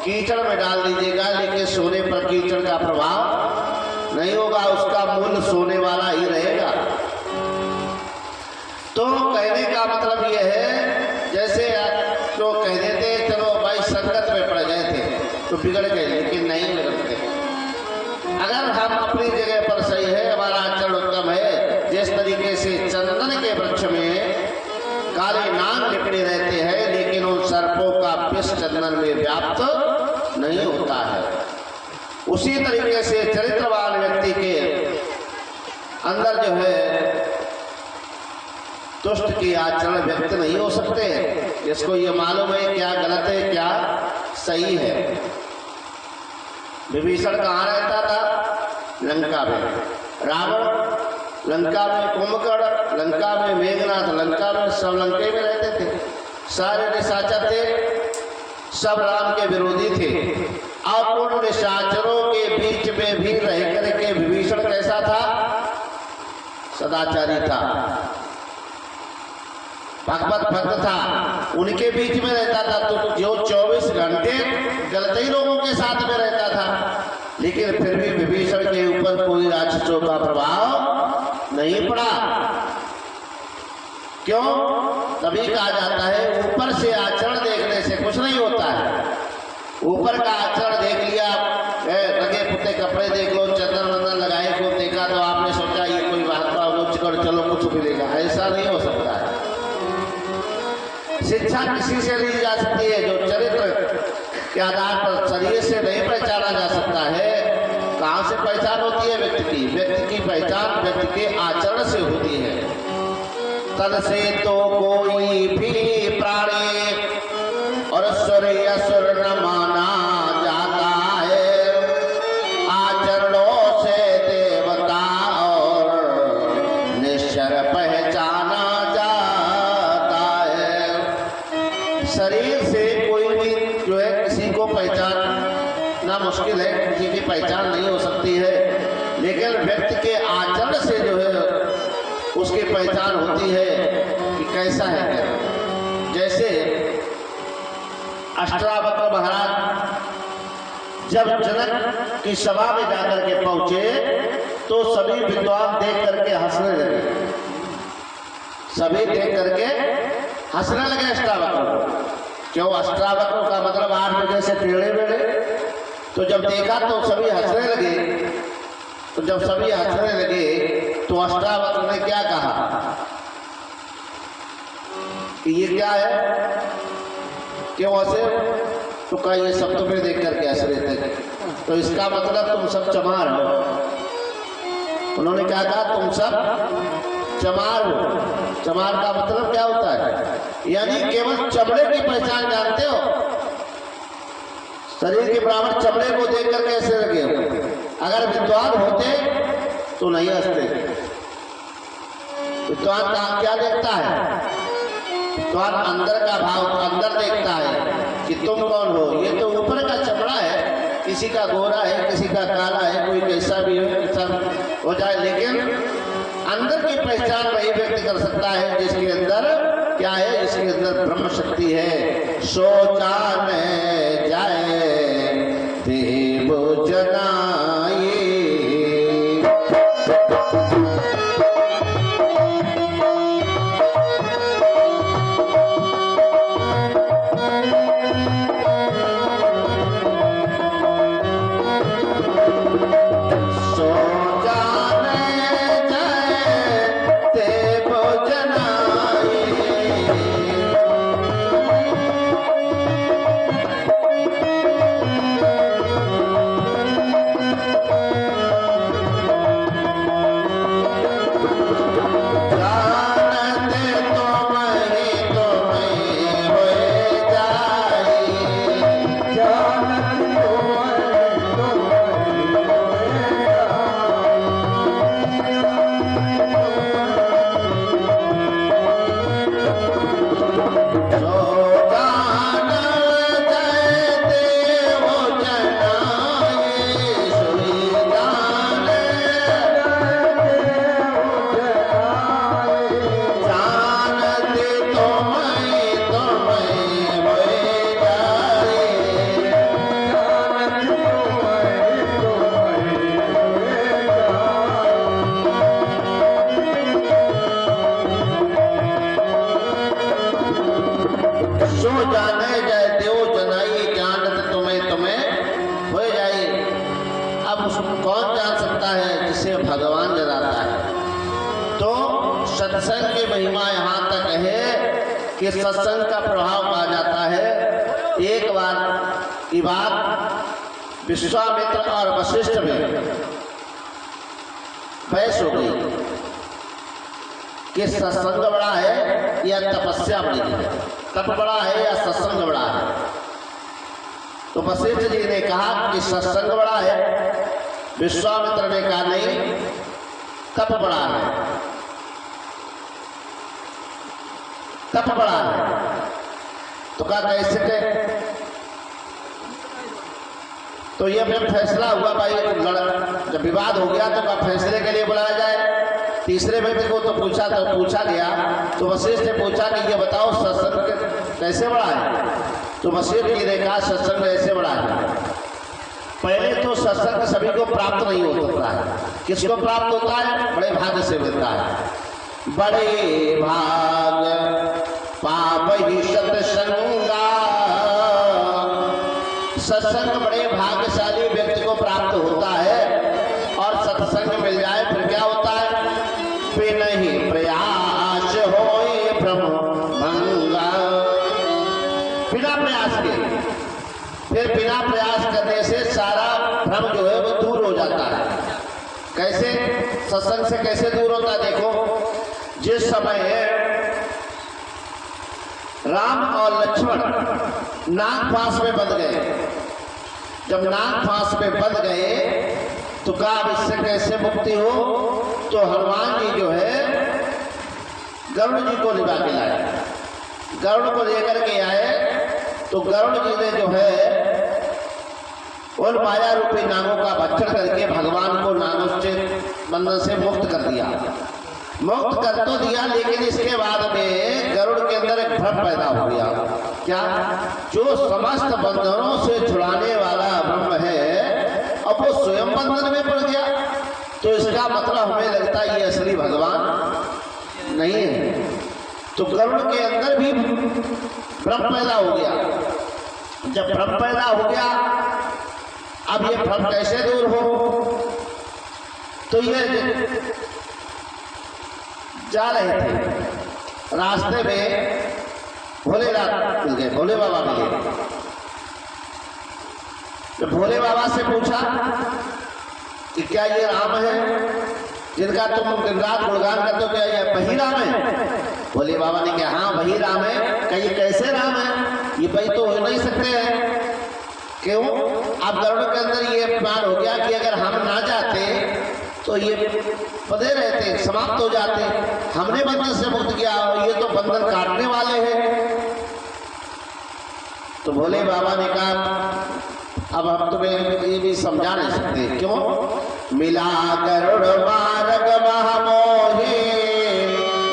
कीचड़ में डाल दीजिएगा, लेकिन सोने पर कीचड़ का प्रभाव नहीं होगा, उसका मूल सोने वाला ही रहेगा। तो कहने का मतलब यह है, जैसे जो कह देते चलो भाई संगत में पड़ गए थे तो बिगड़ गए, लेकिन नहीं बिगड़ते। अगर हम अपनी जगह पर सही है, हमारा आचरण उत्तम है, जिस तरीके से चंदन के वृक्ष में काले नाग लिपटे रहते हैं, लेकिन उन सर्पों का विष चंदन में व्याप्त नहीं होता है, उसी तरीके से चरित्रवान व्यक्ति के अंदर जो है दुष्ट की आचरण व्यक्त नहीं हो सकते हैं, जिसको ये मालूम है क्या गलत है क्या सही है। विभीषण कहाँ रहता था? लंका में। रावण लंका में, कुंभकर्ण लंका में, मेघनाथ लंका में, सब लंके में रहते थे। सारे निशाचर थे, सब राम के विरोधी थे। अब उन निशाचरों के बीच में भी रह करके विभीषण कैसा था? सदाचारी था, भगवत भक्त था, उनके बीच में रहता था। तो जो 24 घंटे गलत ही लोगों के साथ में रहता था, लेकिन फिर भी विभीषण के ऊपर कोई राक्षसों का प्रभाव नहीं पड़ा। क्यों? तभी कहा जाता है ऊपर से आचरण देखने से कुछ नहीं होता है। ऊपर का आचरण देख लिया, लगे पुते कपड़े देख लो, चंदन वंदन लगाए को देखा तो आपने सोचा ये कोई महात्मा उच्च कर चलो कुछ मिलेगा, ऐसा नहीं हो सकता है। शिक्षा किसी से ली जा सकती है, जो चरित्र के आधार पर शरीर से नहीं पहचाना जा सकता है। कहाँ से पहचान होती है व्यक्ति की? व्यक्ति की पहचान व्यक्ति के आचरण से होती है। तन से तो कोई भी प्राणी और सुर असुर न माना जाता है, आचरणों से देवता और निश्चर पहचाना जाता है। शरीर से कोई भी जो है किसी को पहचानना मुश्किल है, किसी की पहचान नहीं हो सकती है, लेकिन व्यक्ति के आचरण से जो है उसकी पहचान होती है कि कैसा है। जैसे अष्टावक्र महाराज जब जनक की सभा में जाकर के पहुंचे तो सभी विद्वान देख करके हंसने लगे, सभी देख करके हंसने लगे अष्टावक्र। क्यों? अष्टावक्र का मतलब 8 बजे से टेढ़े बेढ़े। तो जब देखा तो सभी हंसने लगे, तो जब सभी हंसने लगे तो अष्टावक्र ने क्या कहा कि ये क्या है, क्यों हंसे? तो कहा ये सब तुम्हें देख करके हंस रहे थे, तो इसका मतलब तुम सब चमार हो। उन्होंने क्या कहा? तुम सब चमार हो। चमार का मतलब क्या होता है? यानी केवल चमड़े की पहचान जानते हो, शरीर के बराबर चमड़े को देख कर कैसे लगे हो। अगर विद्वान होते तो नहीं हंसते। विद्वान का क्या देखता है? विद्वान अंदर का भाव अंदर देखता है कि तुम कौन हो। ये तो ऊपर का चमड़ा है, किसी का गोरा है, किसी का काला है, कोई कैसा भी हो जाए, लेकिन अंदर की पहचान वही व्यक्ति कर सकता है जिसके अंदर क्या है, जिसके अंदर ब्रह्म शक्ति है। सो जाने जाए देव जनाए। सत्संग की महिमा यहाँ तक है कि सत्संग का प्रभाव कहा जाता है। एक बार की बात विश्वामित्र और वशिष्ठ में बहस हो गई कि सत्संग बड़ा है या तपस्या बड़ी है, तप बड़ा है या सत्संग बड़ा है। तो वशिष्ठ जी ने कहा कि सत्संग बड़ा है, विश्वामित्र ने कहा नहीं, तप बड़ा है, तप बड़ा है। तो कहा कैसे के? तो ये जब फैसला हुआ भाई, जब विवाद हो गया तो कहा फैसले के लिए बुलाया जाए। तीसरे व्यक्ति को तो पूछा गया, तो वशिष्ठ ने पूछा कि ये बताओ सत्संग कैसे बड़ा है? तो वशिष्ठ जी ने कहा सत्संग ऐसे बड़ा है। पहले तो सत्संग सभी को प्राप्त नहीं होता है। किसको प्राप्त होता है? बड़े भाग्य से मिलता है। बड़े भाग पावहि सत्संगा, सत्संग बड़े भाग्यशाली व्यक्ति को प्राप्त होता है। और सत्संग मिल जाए फिर क्या होता है? नहीं प्रयास होए भ्रम भंगा, बिना प्रयास के, फिर बिना प्रयास करने से सारा भ्रम जो है वो दूर हो जाता है। कैसे? सत्संग से कैसे दूर होता है? देखो, जिस समय राम और लक्ष्मण नाग फांस में बंध गए, जब नाग फांस में बंध गए तो कहा अब इससे कैसे मुक्ति हो? तो हनुमान जी जो है गरुड़ जी को लिवा के लाए, गरुड़ को लेकर के आए। तो गरुड़ जी ने जो है उन माया रूपी नागों का भक्षण करके भगवान को नागों से बंधन से मुक्त कर दिया। मुक्त कर तो दिया, लेकिन इसके बाद में गरुड़ के अंदर एक भ्रम पैदा हो गया। क्या? जो समस्त बंधनों से छुड़ाने वाला ब्रह्म है, अब वो स्वयं बंधन में पड़ गया। तो इसका मतलब हमें लगता है ये असली भगवान नहीं है। तो गरुड़ के अंदर भी भ्रम पैदा हो गया। जब भ्रम पैदा हो गया, अब ये भ्रम कैसे दूर हो? तो ये जा रहे थे, रास्ते में भोलेनाथ मिल गए, भोले बाबा मिले। तो भोले बाबा से पूछा कि क्या ये राम है जिनका तुम दिन रात गुणगान करते हो? क्या ये वही राम है? भोले बाबा ने कहा हाँ वही राम है। कहीं कैसे राम है? ये वही तो हो नहीं सकते हैं। क्यों? अब गरुड़ के अंदर ये प्लान हो गया कि अगर हम ना जाते तो ये पदे रहते, समाप्त हो जाते। हमने बंधन से मुक्त किया, ये तो बंधन काटने वाले हैं। तो भोले बाबा ने कहा अब हम तुम्हें ये भी समझा नहीं सकते। क्यों? मिला गरुड़ मार्ग महामोहे,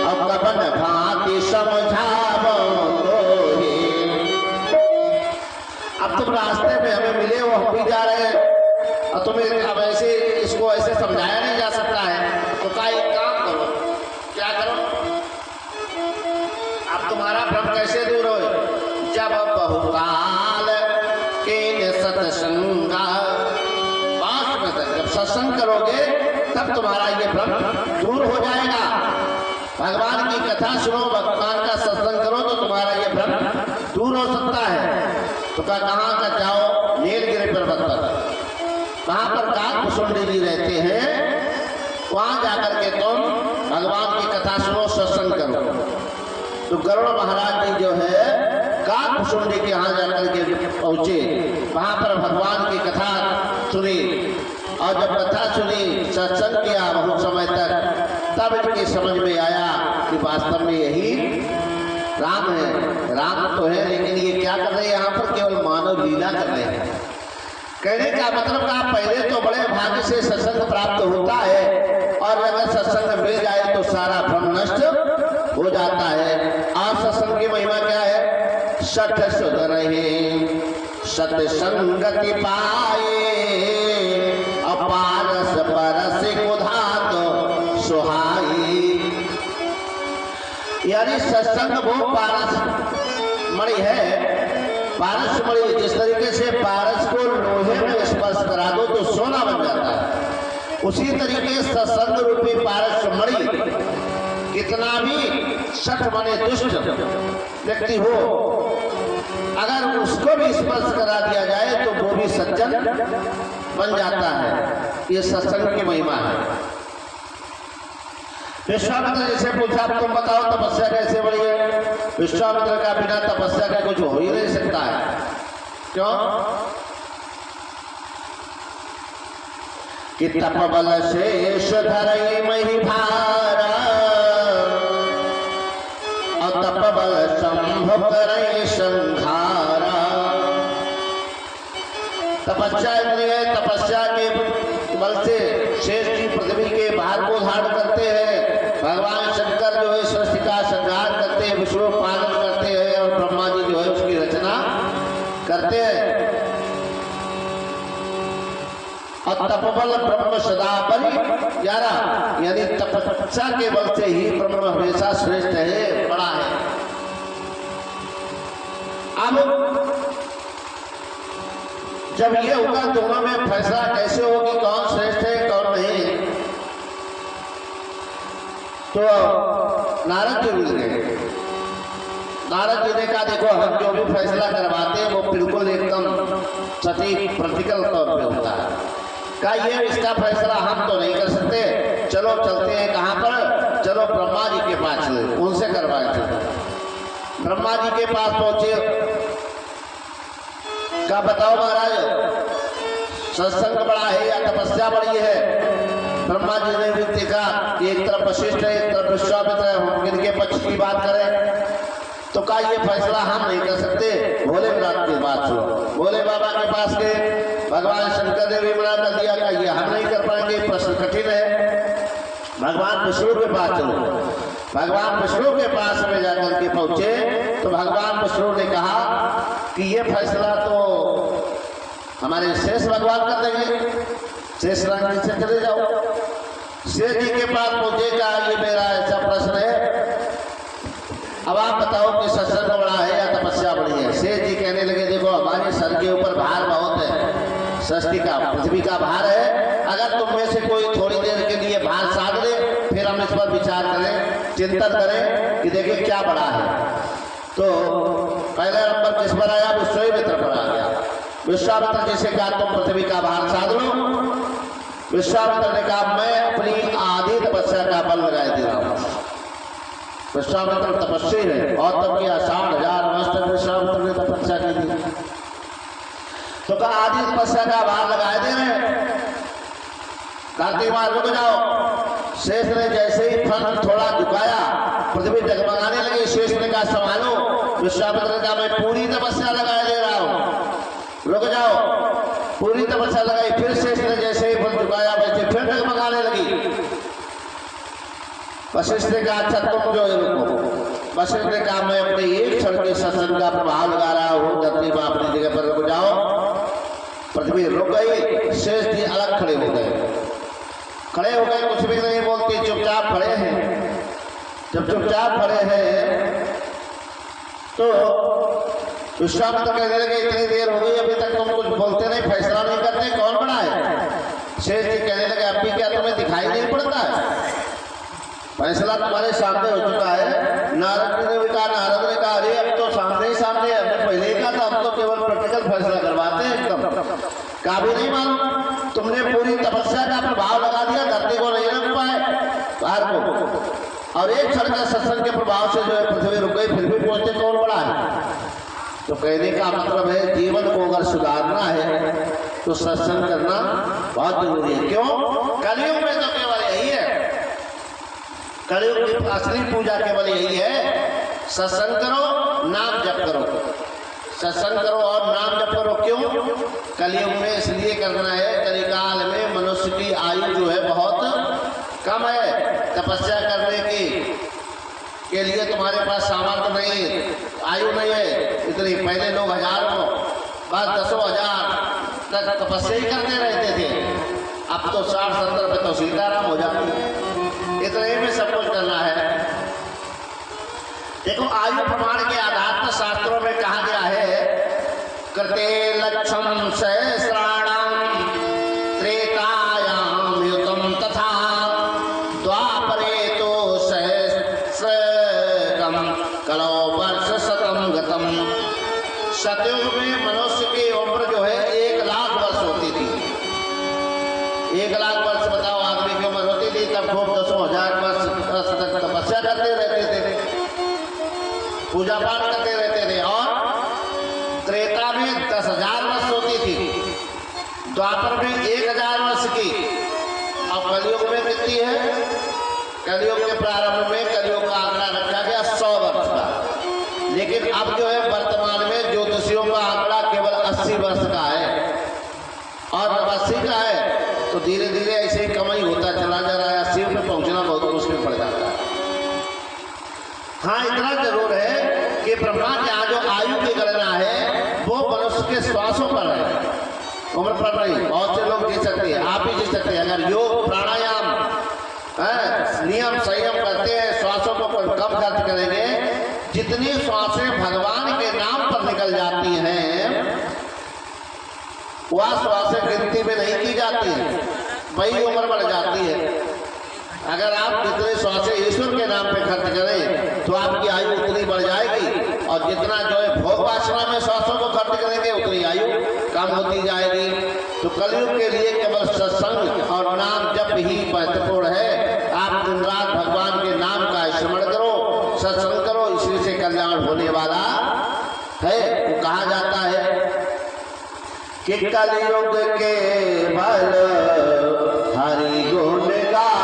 अब कबन भांति समझावो तोहे। अब तुम रास्ते में हमें मिले हो, हम भी जा रहे हैं, और तुम्हें अब ऐसे इसको ऐसे समझाया नहीं जा सकता है। तो का एक काम करो, क्या करो? अब तुम्हारा भ्रम कैसे दूर हो? जब बहुकाल के सत्संगा, जब सत्संग करोगे तब तुम्हारा ये भ्रम दूर हो जाएगा। भगवान की कथा सुनो, भगवान का सत्संग करो तो तुम्हारा ये भ्रम दूर हो सकता है। तो कहाँ का जाओ? नीलगिरी पर्वत पर, वहां पर काकभूषुंडी जी रहते हैं। वहां जाकर के तुम भगवान की कथा सुनो, सत्संग करो। तो गरुड़ महाराज जी जो है काकभूषुंडी के यहाँ जाकर के पहुंचे, वहां पर भगवान की कथा सुनी। और जब कथा सुनी, सत्संग किया बहुत समय तक, तब इनकी समझ में आया कि वास्तव में यही राम है। राम तो है, लेकिन ये क्या कर रहे हैं यहाँ पर? केवल मानव लीला कर रहे हैं। कहने का मतलब का पहले तो बड़े भाग्य से सत्संग प्राप्त होता है, और अगर सत्संग मिल जाए तो सारा भ्रम नष्ट हो जाता है। और सत्संग की महिमा क्या है? सठ सुध रहे सत्संगति पाए, अपारस परस कुधात सुहाई। यानी सत्संग वो पारस मणि है। पारस मणि जिस तरीके से पारस को लोहे में स्पर्श करा दो तो सोना बन जाता है, उसी तरीके सत्संग रूपी पारस मणि कितना भी सठ बने दुष्ट व्यक्ति हो, अगर उसको भी स्पर्श करा दिया जाए तो वो भी सज्जन बन जाता है। ये सत्संग की महिमा है। विश्वामित्र जैसे पूछा तुम बताओ तपस्या कैसे बढ़ी है? विश्वामित्र का बिना तपस्या का कुछ हो ही नहीं सकता है। क्यों? कि तप बल शेष धरई मही भारा और तप बल संभव करई संहारा। तपस्या इंद्रिय तपस्या के बल से शेष जी पृथ्वी के भार को धारण करते हैं। भगवान शंकर जो है सृष्टि का संहार करते हैं, विश्व पालन करते हैं और ब्रह्मा जी जो है उसकी रचना करते हैं। और तपबल ब्रह्म सदा बलि यारा, यानी तपस्या के बल से ही ब्रह्म हमेशा श्रेष्ठ है, बड़ा है। अब जब ये होगा दोनों में फैसला कैसे होगी कौन श्रेष्ठ है कौन नहीं, तो नारद जी मिल गए। नारद जी ने कहा देखो हम जो भी फैसला करवाते हैं वो बिल्कुल एकदम सटीक प्रैक्टिकल तौर पे होता है। कहा ये इसका फैसला हम तो नहीं कर सकते, चलो चलते हैं कहाँ पर? चलो ब्रह्मा जी के पास चले, उनसे करवाए थे। ब्रह्मा जी के पास पहुंचे, क्या बताओ महाराज सत्संग बड़ा है या तपस्या बड़ी है? ब्रह्मा जी ने भी देखा कि एक तरफ वशिष्ठ है एक तरफ विश्वामित्र है, हम इनके पक्ष की बात करें तो कहा ये फैसला हम नहीं कर सकते, भोलेनाथ की बात सुनो। भोले बाबा के पास गए, भगवान शंकर ने भी मना कर दिया कि ये हम नहीं कर पाएंगे, प्रश्न कठिन है, भगवान विष्णु के पास चलो। भगवान विष्णु के पास में जाकर के पहुंचे तो भगवान विष्णु ने कहा कि ये फैसला तो हमारे शेष भगवान कर देंगे, शेष राज जी से चले जाओ। शेष जी के पास पहुंचे, कहा ये मेरा ऐसा प्रश्न है, अब आप बताओ कि सत्संग बड़ा है या तपस्या बड़ी है? शेष जी कहने लगे देखो हमारे सर के ऊपर भार बहुत है, सृष्टि का पृथ्वी का भार है, अगर तुम में से कोई थोड़ी देर के लिए भार साध दे फिर हम इस पर विचार करें, चिंतन करें कि देखिए क्या बड़ा है। तो पहला नंबर किस पर आया? विश्वामित्र पर आ गया। विश्वामित्र जैसे कहा तुम पृथ्वी का भार साध लो। विश्वामित्र ने कहा मैं अपनी आधी तपस्या का बल लगाए दे रहा हूँ। विश्वामित्र तपस्वी है और तब किया 60,000 वर्ष तक विश्वामित्र ने तपस्या की थी। तो कहा आधी तपस्या का भार लगाए दे रहे, कार्तिक मार रुक जाओ। शेष ने जैसे ही फन थोड़ा झुकाया पृथ्वी जगमगाने लगी। शेष ने कहा संभालो। विश्वामित्र ने कहा मैं पूरी तपस्या लगाए दे रहा हूं, रुक जाओ। पूरी तपस्या लगाई, फिर शेष ने जैसे ही फन झुकाया वैसे फिर जगमगाने लगी। वशिष्ठ ने कहा अच्छा तुम जो है रुको। वशिष्ठ ने कहा मैं अपने एक क्षण के सत्संग का प्रभाव लगा रहा हूँ, धरती मां अपनी जगह पर रुक जाओ। पृथ्वी रुक गई, शेष जी अलग खड़े हो गए। खड़े हो गए, कुछ भी नहीं बोलते, चुपचाप खड़े हैं। जब चुपचाप खड़े हैं तो विश्वामित्र कहने लगे इतनी देर हो गई अभी तक तुम कुछ बोलते नहीं, फैसला नहीं करते, कौन बड़ा है? शेष जी कहने लगे अभी क्या तुम्हें दिखाई नहीं पड़ता है? फैसला तुम्हारे सामने हो चुका है। नारद ने भी कहा, नारद ने कहा अरे अब तो सामने ही सामने है, हमने पहले ही कहा था हम तो केवल प्रैक्टिकल फैसला करवाते हैं, एकदम काबिल नहीं मालूम। तुमने पूरी तपस्या का प्रभाव लगा दिया, धरती को नहीं रख पाए बाहर को, और एक क्षण का सत्संग के प्रभाव से जो है पृथ्वी रुक गई, फिर भी पहुंचे कौन बड़ा है? तो कहने का मतलब है जीवन को अगर सुधारना है तो सत्संग करना बहुत जरूरी है। क्यों? कलयुग में तो केवल यही है, कलयुग की असली पूजा केवल यही है, सत्संग करो नाम जप करो, सत्संग करो और नाम जप करो। क्यों? कलयुग में इसलिए करना है, कलिकाल में मनुष्य की आयु जो है बहुत कम है, तपस्या करने की के लिए तुम्हारे पास सामर्थ्य नहीं, आयु नहीं है इतनी। पहले लोग हजारों बाद 10,000 तक तपस्या ही करते रहते थे, अब तो 60-70 पे तो सीताराम हो जाती। इतने में सब कुछ करना है। देखो आयु प्रमाण के आधार पर शास्त्रों में कहा गया है कृते लक्षम सहस्राणाम त्रेतायाम युतम तथा द्वापरे तो पूजा पाठ करते रहते थे। और त्रेता में 10,000 वर्ष होती थी, द्वापर में 1,000 वर्ष की। अब कलयुग में कितनी है? कलयुग के प्रारंभ में कलयुग का आंकड़ा रखा गया 100 वर्ष का, लेकिन अब जो है वर्तमान में ज्योतिषियों का आंकड़ा केवल 80 वर्ष का है और 80 का है। तो धीरे धीरे ऐसे ही कमाई होता चला जा रहा है, 80 पे पहुंचना बहुत मुश्किल पड़ जाता है। हाँ, इतना जरूर है कि ब्रह्मा के यहाँ जो आयु की गणना है वो मनुष्य के श्वासों पर है, उम्र पर नहीं। बहुत से लोग जी सकते हैं, आप भी जी सकते हैं अगर योग प्राणायाम नियम संयम करते हैं, श्वासों को कम खर्च करेंगे। जितनी श्वासें भगवान के नाम पर निकल जाती हैं वह श्वासें गिनती में नहीं की जाती, वही उम्र बढ़ जाती है। अगर आप जितने श्वासें ईश्वर के नाम पे खर्च करें तो आपकी आयु उतनी बढ़ जाएगी, और जितना जो है भोग वासना में श्वासों को खर्च करेंगे उतनी आयु कम होती जाएगी। तो कलयुग के लिए केवल सत्संग और नाम जप ही महत्वपूर्ण है। आप दिन रात भगवान के नाम का स्मरण करो, सत्संग करो, इसी से कल्याण होने वाला है। तो कहा जाता है कि कलयुग के बल हरि गुण गाओ,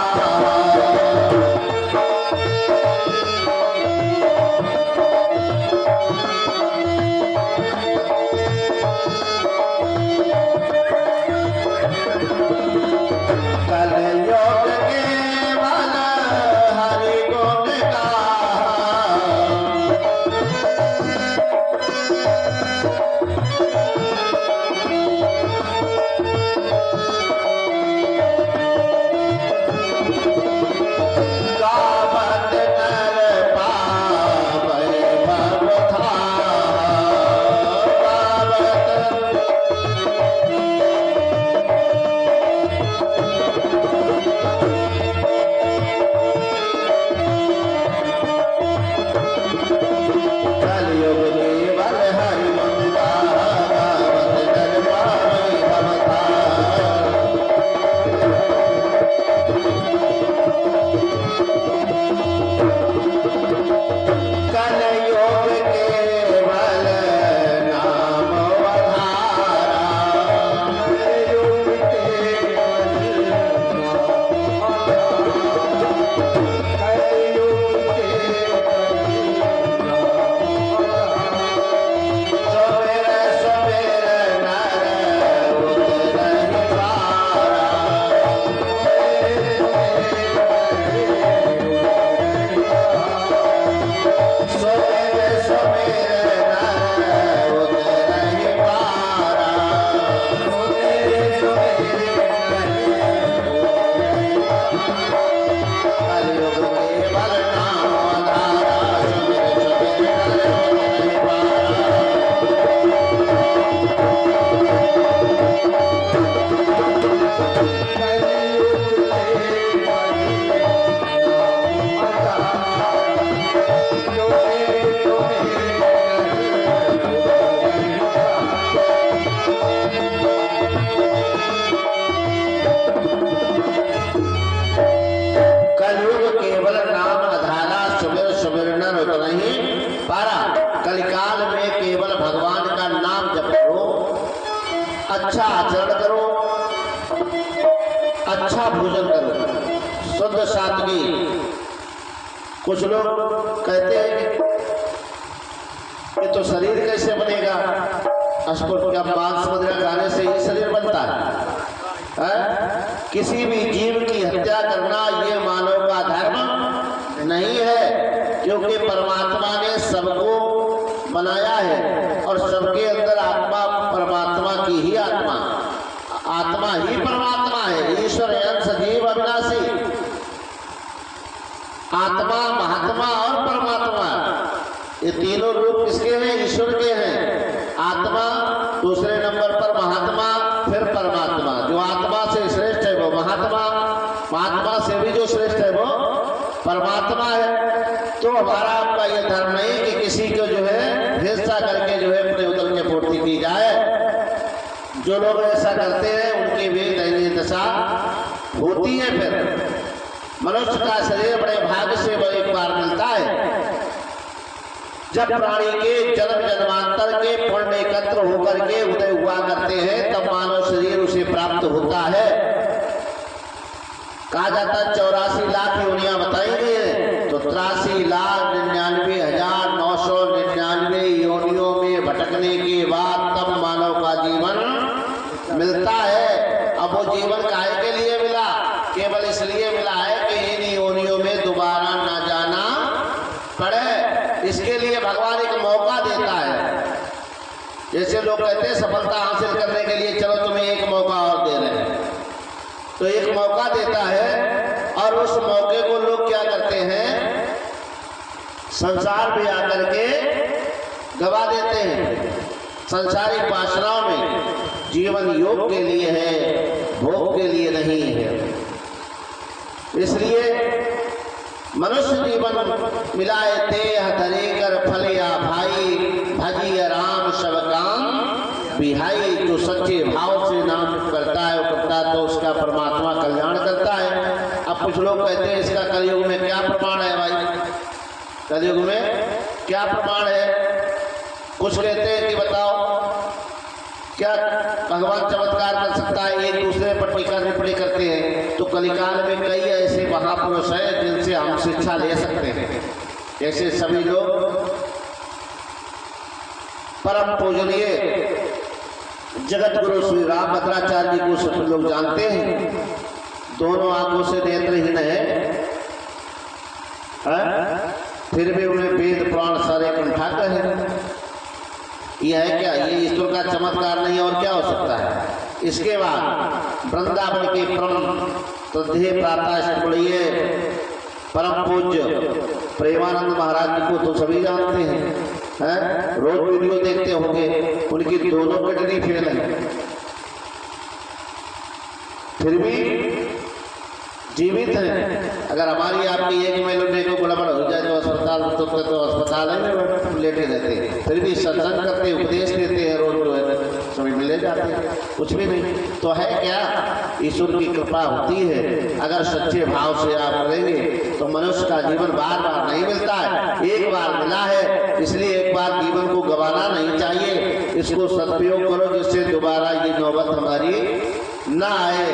अच्छा आचरण करो, अच्छा भोजन करो, शुद्ध सादगी। कुछ लोग कहते हैं कि तो शरीर कैसे बनेगा, क्या मांस मदिरा खाने से ही शरीर बनता है? किसी भी जीव की हत्या करना ये मानव का धर्म नहीं है, क्योंकि परमात्मा ने सबको बनाया है और सबके अंदर आत्मा परमात्मा की ही आत्मा ही परमात्मा है। ईश्वर अंश जीव अविनाशी, आत्मा महात्मा और परमात्मा, ये तीनों रूप किसके हैं? ईश्वर के हैं। आत्मा दूसरे नंबर पर, महात्मा फिर परमात्मा। जो आत्मा से श्रेष्ठ है वो महात्मा, महात्मा से भी जो श्रेष्ठ है वो परमात्मा है। तो हमारा आपका यह धर्म नहीं कि किसी को जो है हिंसा करके जो है अपने उदर की पूर्ति की जाए। जो लोग ऐसा करते हैं उनकी भी दयनीय दशा होती है। फिर मनुष्य का शरीर बड़े भाग्य से वो एक बार मिलता है। जब प्राणी के जन्म जन्मांतर के पुण्य एकत्र होकर के उदय हुआ करते हैं तब मानव शरीर उसे प्राप्त होता है। कहा जाता 84 लाख योनियां बताई गई है, तो 83,99,999 योनियों में भटकने के बाद तब मानव का जीवन मिलता है। अब वो जीवन काहे के लिए मिला? केवल इसलिए मिला है कि इन योनियों में दोबारा ना जाना पड़े। इसके लिए भगवान एक मौका देता है। जैसे लोग कहते हैं सफलता हासिल करने के लिए चलो तुम्हें एक मौका और दे रहे हैं, तो एक मौका देता है और उस मौके को लोग क्या करते हैं, संसार में आकर के गवा देते हैं। संसारिक वासनाओं में जीवन योग के लिए है, भोग के लिए नहीं है। इसलिए मनुष्य जीवन मिलाए ते धरे कर फल या भाई, भजिय राम सब काम बिहाई। जो सच्चे भाव से नाम करता है वो करता तो उसका परमात्मा कल्याण करता है। अब कुछ लोग कहते हैं इसका कलयुग में क्या प्रमाण है भाई? कलयुग में क्या प्रमाण है? कुछ कहते हैं कि बताओ क्या भगवान चमत्कार कर सकता है? एक दूसरे पर टीका टिप्पणी करते हैं। तो कलिकाल में कई ऐसे महापुरुष हैं जिनसे हम शिक्षा ले सकते हैं। जैसे सभी लोग परम पूजनीय जगत गुरु श्री रामभद्राचार्य जी को सब लोग जानते हैं। दोनों आंखों से नेत्रहीन है, फिर भी उन्हें वेद पुराण सारे कंठाकर है। यह है क्या? ये ईश्वर का चमत्कार नहीं और क्या हो सकता है? इसके बाद वृंदावन के परम श्रद्धेय प्रातःस्मरणीय परम पूज्य प्रेमानंद महाराज जी को तो सभी जानते हैं, रोज वीडियो देखते होंगे। उनकी दोनों किडनी फेल है, फिर भी जीवित हैं। अगर हमारी आपकी एक महीने को गड़बड़ हो जाए तो अस्पताल में लेटे रहते हैं, फिर भी सत्संग करते, उपदेश देते हैं, रोज जो है सभी मिले जाते हैं, कुछ भी नहीं। तो है क्या? ईश्वर की कृपा होती है। अगर सच्चे भाव से आप करेंगे तो मनुष्य का जीवन बार बार नहीं मिलता है, एक बार मिला है, इसलिए एक बार जीवन को गंवाना नहीं चाहिए। इसको सदुपयोग करो जिससे दोबारा ये नौबत हमारी ना आए।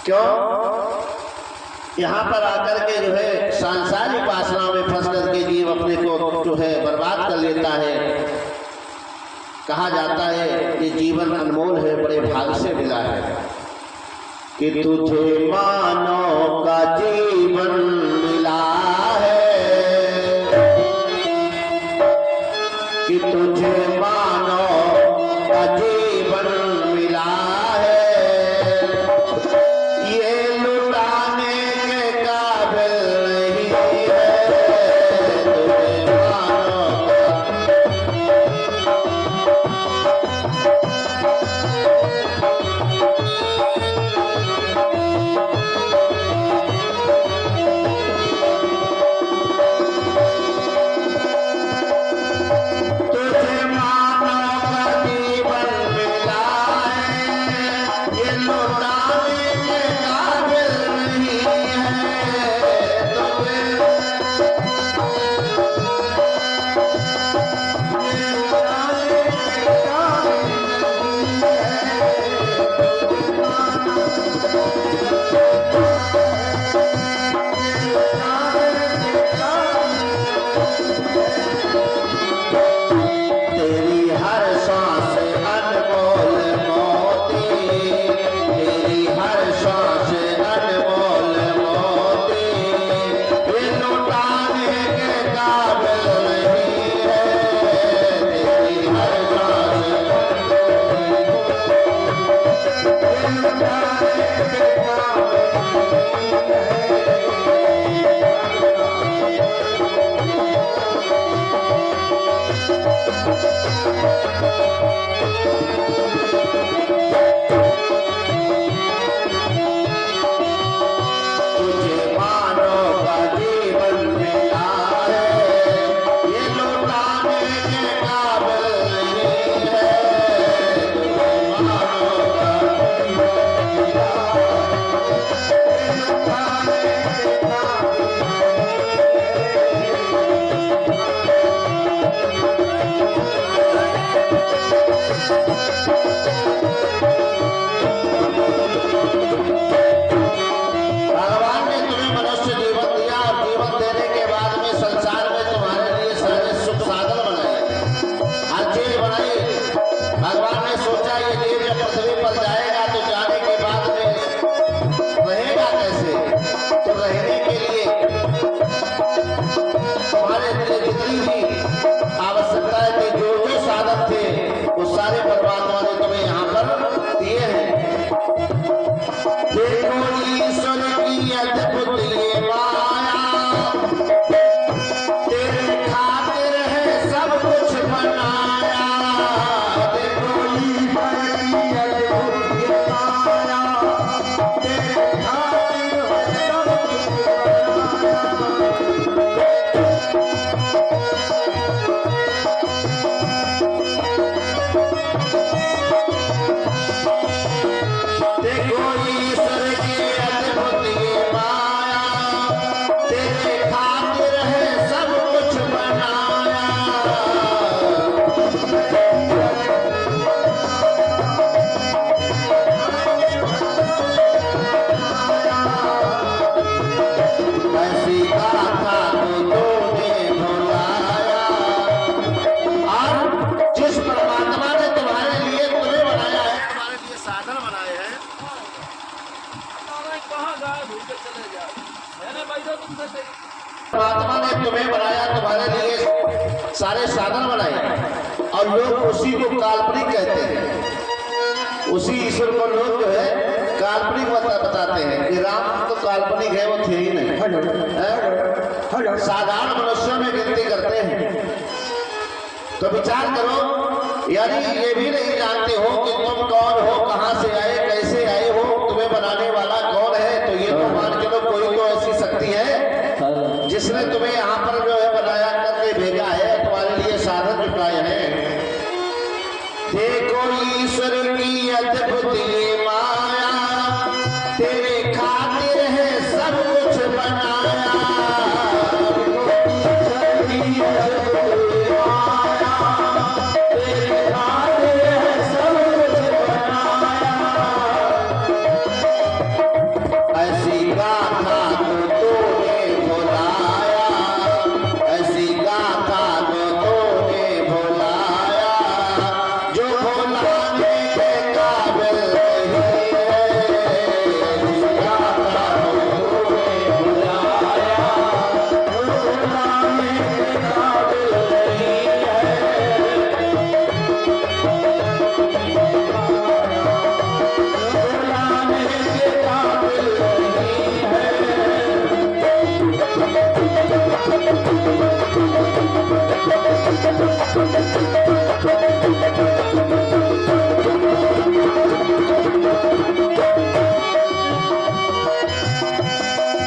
क्यों? यहाँ पर आकर के जो है सांसारिक वासनाओं में फंस करके जीव अपने को जो है बर्बाद कर लेता है। कहा जाता है ये जीवन अनमोल है, बड़े भाग से मिला है कि तुझे मानव का जीवन मिला है, कि तुझे मानव का जीवन मिला है। सारे परमात्मा ने तुम्हें यहाँ पर दिए हैं। देखो ईश्वर की अद्भुत ये माया, तेरे खातिर है सब कुछ बनाया। देखो ईश्वर की अद्भुत ये माया, तेरे खातिर है सब कुछ परमात्मा ने तुम्हें बनाया, तुम्हारे लिए सारे साधन बनाए और लोग उसी को काल्पनिक कहते हैं। उसी ईश्वर को लोग जो है काल्पनिक बताते हैं कि राम तो काल्पनिक है, वो थे ही नहीं। साधारण मनुष्यों में गिनती करते हैं। तो विचार करो, यानी ये भी नहीं जानते हो कि तुम कौन हो, कहां से आए, कैसे आए हो, तुम्हें बनाने वाला कौन है। तो ये तो मान के लो कोई तो ऐसी शक्ति है जिसने तुम्हें यहाँ पर जो है बनाया करके भेजा है, तुम्हारे लिए साधन जुटाए हैं। देखो ईश्वर की अद्भुत ये माया, तेरे खातिर है सब कुछ बनाया। ईश्वर की अद्भुत ये माया, तेरे खातिर है सब कुछ बनाया। ऐसी गाथा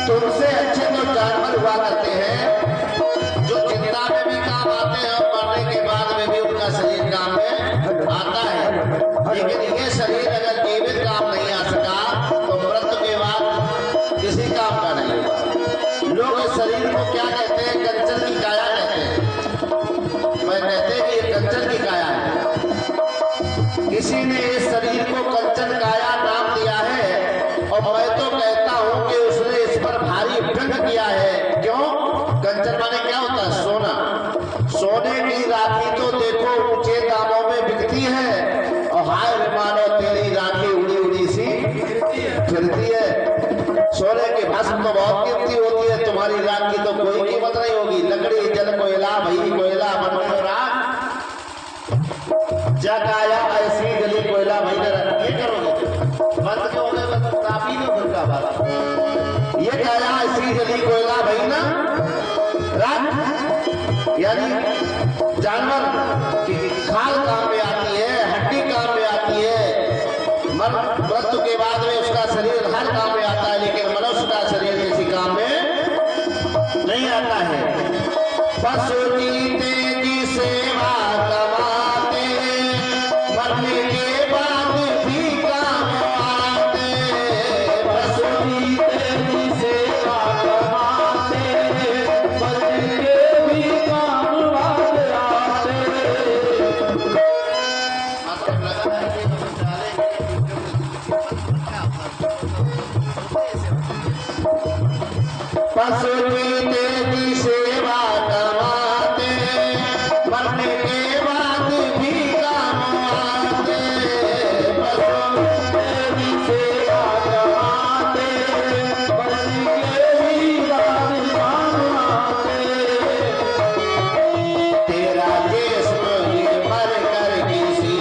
तुमसे अच्छे तो जानवर हुआ करते हैं जो जिंदा में भी काम आते हैं और मरने के बाद में भी उनका शरीर काम में आता है। लेकिन ये शरीर अगर जीवित काम नहीं आ सका तो मृत्यु के बाद किसी काम का नहीं होगा। लोग इस शरीर को क्या कहते हैं? कंचन की काया कहते हैं। मैं कहते हैं कि ये कंचन की काया है। किसी ने इस शरीर को कंचन काया नाम दिया है और मैं तो कहता हूं कि उसने इस पर भारी ठग किया है। क्यों? कंचन माने क्या होता है? सोना। सोने की राखी तो देखो ऊंचे दामों में बिकती है और हाय मानो तेरी राखी उड़ी उड़ी सी फिरती है। सोने की भस्म तो बहुत कीमती होती है, तुम्हारी राखी तो कोई कीमत नहीं होगी। लकड़ी जल कोयला भई कोयला मन में राख, जगाया ऐसी जली कोयला भई ने रख। ये करोगे मत के होने में काफी में भूखा बाबा। ये काया ऐसी जली कोयला भई ना राख, यानी जानवर की खाल काम में आती है, हड्डी काम में आती है। मृत्यु के बाद में उसका शरीर हर काम में आता है, लेकिन मनुष्य का शरीर किसी काम में नहीं आता है। पशु जीते की सेवा कमाते, मरने के बाद भी काम आते। पशु जीते की सेवा कमाते, मरने के भी काम आते। पशु जीते की सेवा कमाते, मरने के बाद भी काम आते। पशु जीते की सेवा कमाते, मरने के भी बाद काम आते। तेरा जिस्म मर कर किसी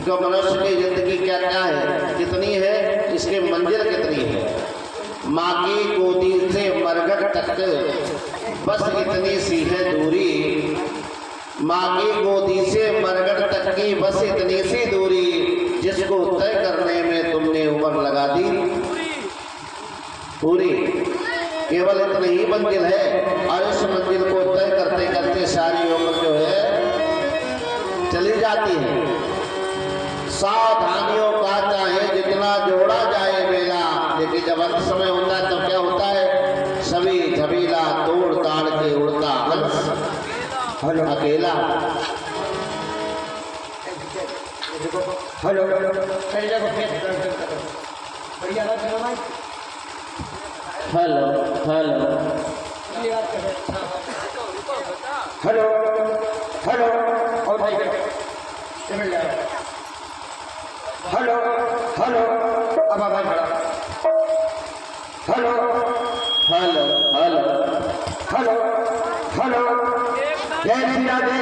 इसको मनुष्य की जिंदगी क्या क्या है, कितनी है, इसकी मंजिल कितनी है। माँ की गोदी से मरघट तक बस इतनी सी है दूरी, माँ की गोदी से मरघट तक की बस इतनी सी दूरी, जिसको तय करने में तुमने उम्र लगा दी पूरी। केवल इतनी ही मंजिल है और इस मंजिल को तय करते करते सारी उम्र जो है चली जाती है। सावधानियों का चाहे जितना जोड़ा जाए मेला, लेकिन जब अंत समय होता है तो क्या होता है, सभी झबीला तोड़ ताड़ के उड़ता हंस अकेला। Hello hello hello hello hello hello और भाई हेलो हेलो अब आवाज बढ़ा। Hello hello hello hello hello जय श्री राधे।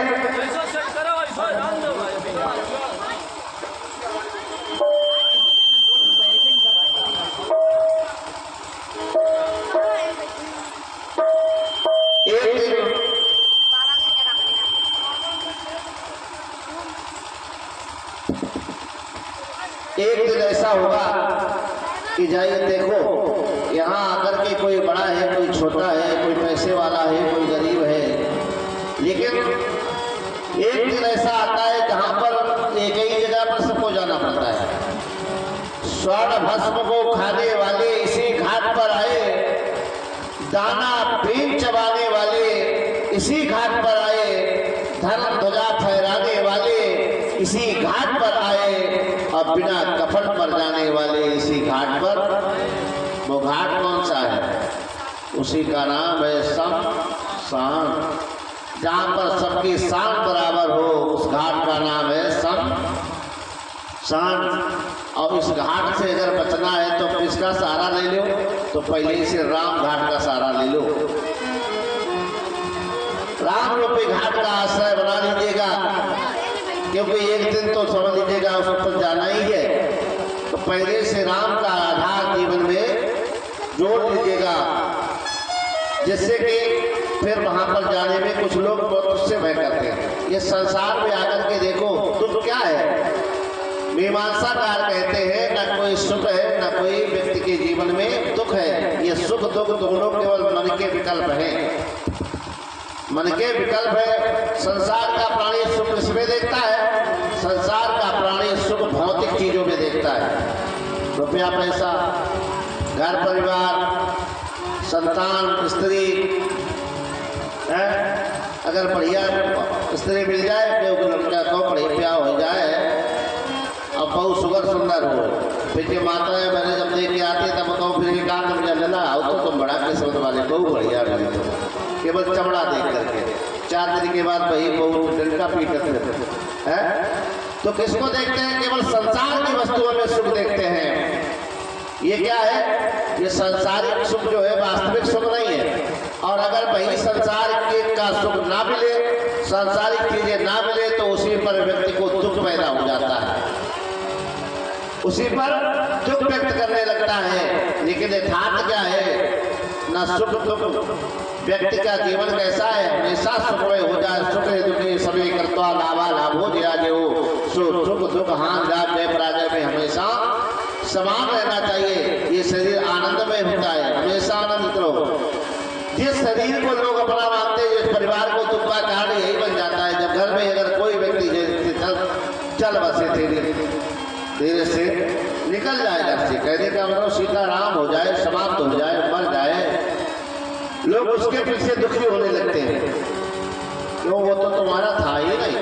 एक दिन ऐसा होगा कि जाइए देखो, यहाँ आकर के कोई बड़ा है, कोई छोटा है, कोई पैसे वाला है, कोई गरीब है, लेकिन एक दिन ऐसा आता है जहाँ पर एक ही जगह पर सबको जाना पड़ता है। स्वर्ण भस्म को खाने वाले इसी घाट पर आए, दाना पीन चबाने वाले इसी घाट पर आए, धर्म ध्वजा फहराने वाले इसी घाट पर आए, और बिना कफन पर जाने वाले इसी घाट पर। वो घाट कौन सा है, उसी का नाम है शमशान। जहाँ पर सबकी शान बराबर हो उस घाट का नाम है शमशान। और इस घाट से अगर बचना है तो किसका सहारा ले लो, तो पहले से राम घाट का सहारा ले लो। राम रूपी घाट का आश्रय बना लीजिएगा, क्योंकि एक दिन तो समझ लीजिएगा उस पर जाना ही है, तो पहले से राम का आधार जीवन में जोड़ लीजिएगा, जिससे कि फिर वहां पर जाने में कुछ लोग बहुत उससे भय करते हैं। ये संसार में आकर के देखो दुख क्या है, मीमांसाकार कहते हैं न कोई सुख है न कोई व्यक्ति के जीवन में दुख है। ये सुख दुख दोनों केवल मन के विकल्प हैं, मन के विकल्प है। संसार का प्राणी सुख इसमें देखता है, संसार का प्राणी सुख भौतिक चीजों में देखता है। रुपया पैसा, घर परिवार, संतान, स्त्री है। अगर बढ़िया स्त्री मिल जाए, क्योंकि लड़का को बढ़िया हो जाए और बहुत सुगर सुंदर हो, फिर ये माताएं मैंने जब देख के आती तब कहूँ फिर एकांत में लेना आओ तो तुम बड़ा किस्मत वाले, बहुत बढ़िया मिली तो केवल चमड़ा देख करके 4 दिन के बाद वही बहुत डंडा पीटते है। तो किसको देखते हैं, केवल संसार की वस्तुओं में सुख देखते हैं। ये क्या है, ये संसारिक सुख जो है वास्तविक सुख नहीं है। और अगर वही संसार का सुख ना मिले, सांसारिक चीजें ना मिले, तो उसी पर व्यक्ति को दुख पैदा हो जाता है, उसी पर दुख व्यक्त करने लगता है। लेकिन यथार्थ क्या है, ना सुख दुख। व्यक्ति का जीवन कैसा है, हमेशा सुख में हो जाए, सुख दुखी सभी करता लाभा लाभो जया जो, सुख दुख हान लाभ जय पराजय में हमेशा समान रहना चाहिए। ये शरीर आनंद में होता है, हमेशा आनंदित रहो। जिस शरीर को लोग अपना मानते हैं, जिस परिवार को दुख का कारण यही बन जाता है। जब घर में अगर कोई व्यक्ति चल बसे धीरे से निकल जाए घर से, कहने का मतलब सीताराम हो जाए, समाप्त हो जाए, मर जाए, लोग उसके पीछे दुखी होने लगते हैं। क्यों, वो तो तुम्हारा था ही नहीं।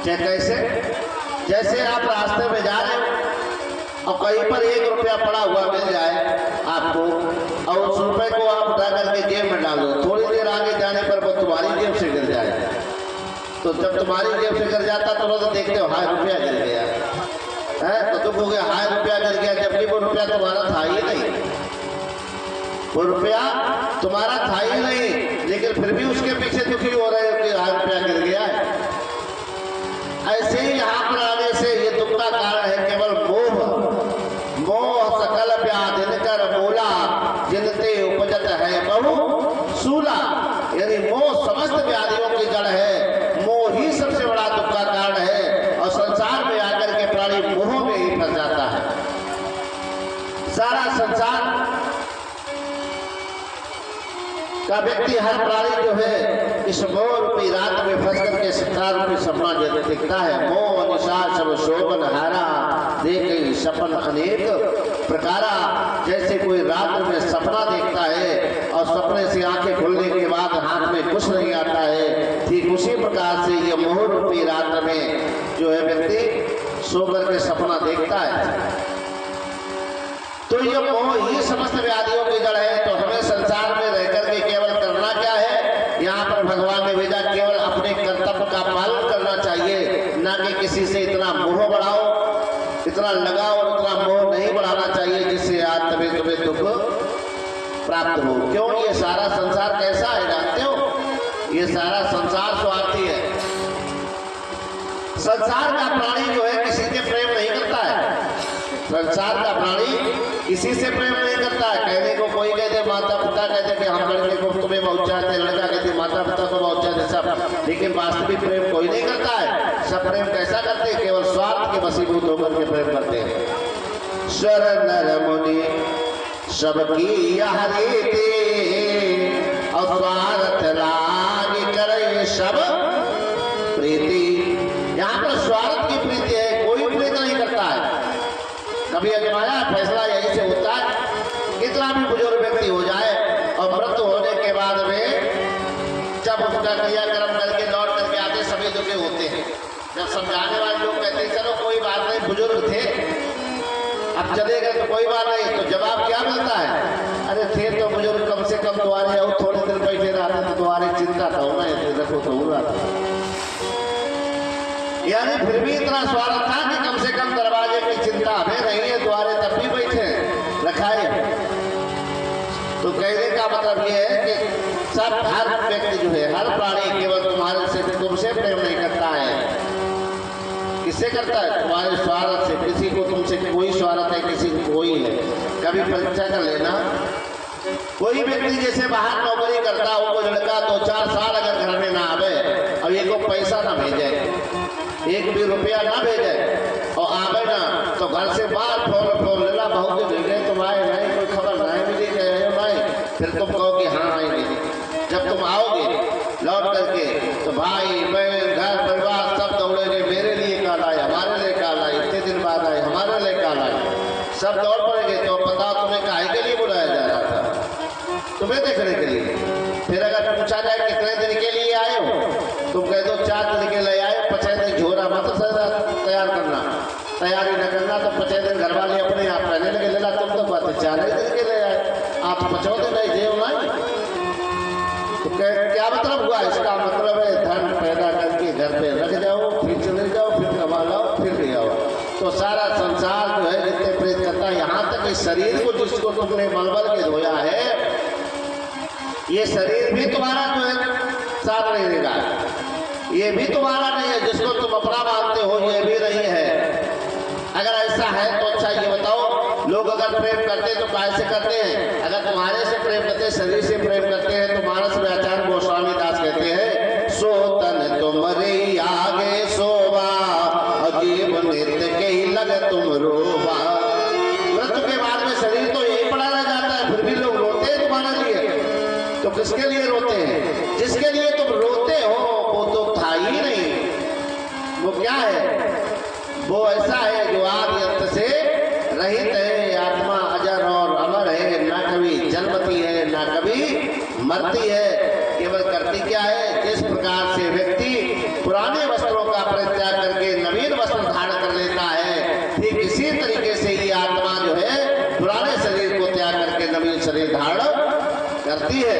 क्या कैसे, जैसे आप रास्ते में जा रहे हो और कहीं पर 1 रुपया पड़ा हुआ मिल जाए आपको, और उस रुपए को आप उठा करके जेब में डाल दो, थोड़ी देर आगे जाने पर वो तुम्हारी जेब से गिर जाए। तो जब तुम्हारी जेब से गिर जाता तो लोग देखते हो हाय रुपया गिर गया है, तो तुम हो गया हाय रुपया गिर गया, जबकि वो रुपया तुम्हारा था ही नहीं। वो रुपया तुम्हारा था ही नहीं, लेकिन फिर भी उसके पीछे दुखी हो रहे हो कि हाय रुपया गिर गया है। ऐसे ही यहाँ व्यक्ति हर प्राणी जो है इस मोह रूपी रात में फंस करके शिकार रूपी सपना दिखता है। मोह निशा सब शोभन हारा देख सपन अनेक प्रकारा। जैसे कोई रात में सपना देखता है और सपने से आंखें खुलने के बाद हाथ में कुछ नहीं आता है, ठीक उसी प्रकार से ये मोह रूपी रात में जो है व्यक्ति सो करके सपना देखता है। तो ये मोह ही समस्त व्याधियों की जड़ है। तो हमें संसार में रहकर के केवल करना क्या है, यहाँ पर भगवान ने भेजा केवल अपने कर्तव्य का पालन करना चाहिए, ना कि किसी से इतना मोह बढ़ाओ, इतना लगाओ और इतना मोह नहीं बढ़ाना चाहिए जिससे आज तुम्हें दुख प्राप्त हो। क्यों? ये सारा संसार कैसा है जानते हो? ये सारा संसार स्वार्थी है। संसार का प्राणी जो है किसी से प्रेम नहीं करता है। संसार का प्राणी किसी से प्रेम नहीं करता है। कहने को कोई कहते माता पिता कहते कि हम लड़के को तुम्हें बहुत चाहते, लड़का कहते माता पिता को बहुत चाहते सब, लेकिन वास्तविक प्रेम कोई नहीं करता है। सब प्रेम कैसा करते हैं? केवल स्वार्थ के वशीभूत होकर के प्रेम करते हैं। स्वर नर मुनि सबकी यह रीति और स्वार्थ लाग करे सब प्रीति। यहाँ पर स्वार्थ की प्रीति है, कोई प्रीति नहीं करता है। कभी अजमाया फैसला यही से होता है, कितना भी बुजुर्ग व्यक्ति हो जाए और मृत्यु होने के बाद में जब उसका क्रियाक्रम करके लौट करके आते सभी दुखी होते हैं। जब समझाने वाले लोग कहते हैं चलो कोई बात नहीं, बुजुर्ग थे अब चले गए तो कोई बात नहीं, तो जवाब क्या मिलता है? अरे थे तो बुजुर्ग, कम से कम तुम्हारे और थोड़े दिन बैठे रहते तो तुम्हारी चिंता तो होना है, रखो तो हो रहा था। यानी फिर भी इतना स्वार्थ था कि कम से कम दरवाजे की चिंता हमें नहीं है, द्वारे तब भी बैठे रखाए। तो कहने का मतलब ये है कि सब हर व्यक्ति जो है, हर प्राणी केवल तुम्हारे से तुमसे प्रेम नहीं करता है। किससे करता है? तुम्हारे स्वार्थ से। किसी को तुमसे कोई स्वार्थ है, किसी को कोई है। कभी परीक्षा कर लेना, कोई व्यक्ति जैसे बाहर नौकरी करता हो, वो लड़का 2-4 साल अगर घर में ना आवे और ये को पैसा ना भेजे, एक भी रुपया ना भेजे और आवे ना, तो घर से बाहर फोन लेला बहुत दिन गए, तुम आए नहीं, कोई खबर नहीं मिली, गए नहीं, फिर तुम कहो कि हाँ आएंगे। जब तुम आओगे लौट करके तो भाई बहन घर परिवार सब दौड़ेंगे, मेरे लिए काल आए, हमारे लिए काल आए, इतने दिन बाद आए, हमारे लिए काल आए, सब दौड़ पड़ेंगे। तो बताओ तुम्हें काहे के लिए बुलाया जा रहा था? तुम्हें देखने के लिए। फिर अगर पूछा जाए कितने दिन के लिए आए हो, तुम कह दो 4 दिन के लिए आए, 5 दिन झोरा मत तैयार करना, तैयारी न करना तो 5 दिन घर वाले अपने आप पहले लगे लेना, तुम तो बात 4 दिन के लिए आए, आप 5 दिन नहीं जेव नहीं। तो क्या मतलब हुआ? इसका मतलब है धन पैदा करके घर पे रख जाओ, फिर चले जाओ, फिर कमा लाओ, फिर ले आओ। तो सारा संसार जो है जितने प्रेत करता है, यहाँ तक इस शरीर को जिसको तुमने मलमल के धोया है, ये शरीर भी तुम्हारा जो है साथ नहीं देगा, ये भी तुम्हारा नहीं है। जिसको तुम अपना मानते हो ये भी नहीं है। अगर ऐसा है तो अच्छा ये बताओ, लोग अगर प्रेम करते तो काहे से करते हैं? अगर तुम्हारे से प्रेम करते, शरीर से प्रेम करते हैं, तो मानस में आचार्य गोस्वामी दास कहते हैं, सो तन तुमरे आगे सोवा अजीब नृत्य के ही लग तुम रोवा। मृत्यु के बाद में शरीर तो यही पड़ा रह जाता है, फिर भी लोग रोते हैं तुम्हारे लिए। तो किसके लिए रोते हैं? जिसके लिए तुम रोते हो वो तो था ही नहीं। वो क्या है? वो ऐसा है जो आदि अंत से रहित है, आत्मा अजर और अमर है, ना कभी जन्मती है ना कभी मरती है। केवल करती क्या है? जिस प्रकार से व्यक्ति पुराने वस्त्रों का परित्याग करके नवीन वस्त्र धारण कर लेता है, ठीक इसी तरीके से ये आत्मा जो है पुराने शरीर को त्याग करके नवीन शरीर धारण करती है।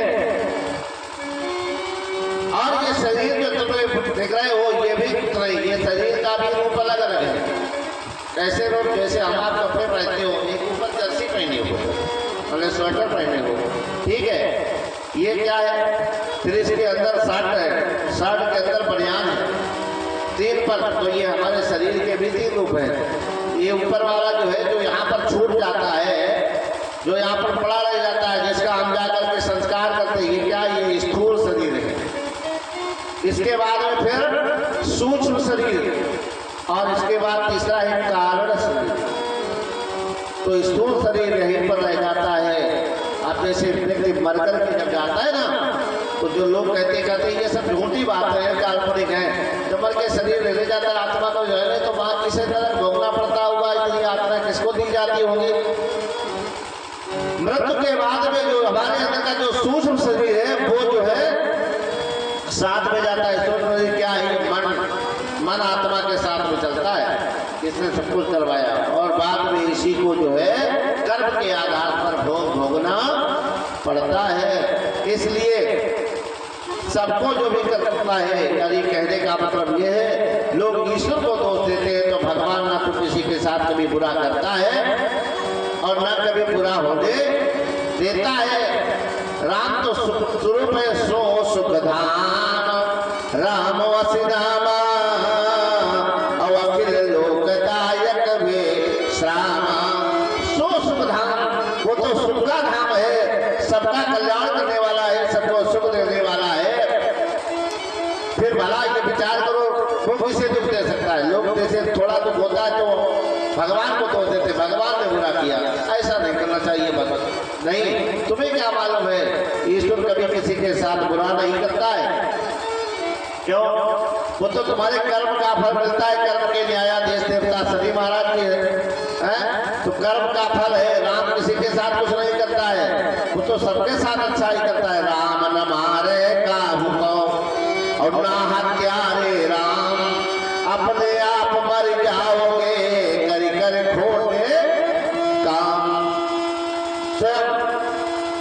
और ये शरीर जो तुम्हें देख रहे हो ये भी कुछ नहीं, ये शरीर का भी रूप अलग अलग है। कैसे रूप? जैसे हम आप कपड़े पहनते हो, एक ऊपर जर्सी पहने हो, मतलब स्वेटर पहने हो, ठीक है, ये क्या है? फिर इसके अंदर शर्ट है, शर्ट के अंदर बनियान है, 3 पर। तो ये हमारे शरीर के भी 3 रूप है। ये ऊपर वाला जो है, जो यहाँ पर छूट जाता है, जो यहाँ पर पड़ा रह जाता है, जिसका हम जाकर के संस्कार करते हैं, ये क्या? ये स्थूल शरीर है। इसके बाद में फिर सूक्ष्म शरीर, और इसके बाद तीसरा है कारण शरीर। तो स्थूल शरीर यहीं पर रह जाता है। अब जैसे व्यक्ति मर करके जब जाता है ना, तो जो लोग कहते ये सब झूठी बात है, काल्पनिक है। जब मर के शरीर ले जाता है आत्मा को जो है ना, तो वहां किसी तरह भोगना पड़ता होगा, इतनी आत्मा किसको दी जाती होगी। मृत्यु के बाद में जो हमारे अंदर का जो सूक्ष्म शरीर है वो जो है साथ में जाता है। सूक्ष्म शरीर क्या है? मन आत्मा के साथ में चलता है, इसने सब कुछ करवाया और बाद में इसी को जो है कर्म के आधार पर भोगना पड़ता है। इसलिए सबको जो भी करना है, यानी कहने का मतलब ये है, लोग ईश्वर को दोष देते हैं तो भगवान ना तो किसी के साथ कभी बुरा करता है और ना कभी बुरा होने देता है। राम तो स्वरूप है सो सुख धाम, राम वसिनामा अखिल लोकदायक वे श्राम। सो सुख धाम, वो तो सुख का धाम है, सबका कल्याण करने वाला है, सबको सुख देने वाला है। फिर भला ये विचार करो, वो किसे दुख दे सकता है? लोग जैसे थोड़ा दुख होता है तो भगवान को दोष देते, भगवान ने बुरा किया। ऐसा नहीं करना चाहिए। भगवान नहीं, तुम्हें क्या मालूम है ईश्वर कभी किसी के साथ बुरा नहीं करता है। क्यों? वो तो तुम्हारे कर्म का फल मिलता है। कर्म के न्यायाधीश देवता शनि महाराज जी है, तो कर्म का फल है। राम किसी के साथ कुछ नहीं करता है, वो तो सबके साथ अच्छा ही करता है। राम न मारे काहू को और ना हत्यारे राम, अपने आप मर जाओगे कर कर खोटे काम। स्वयं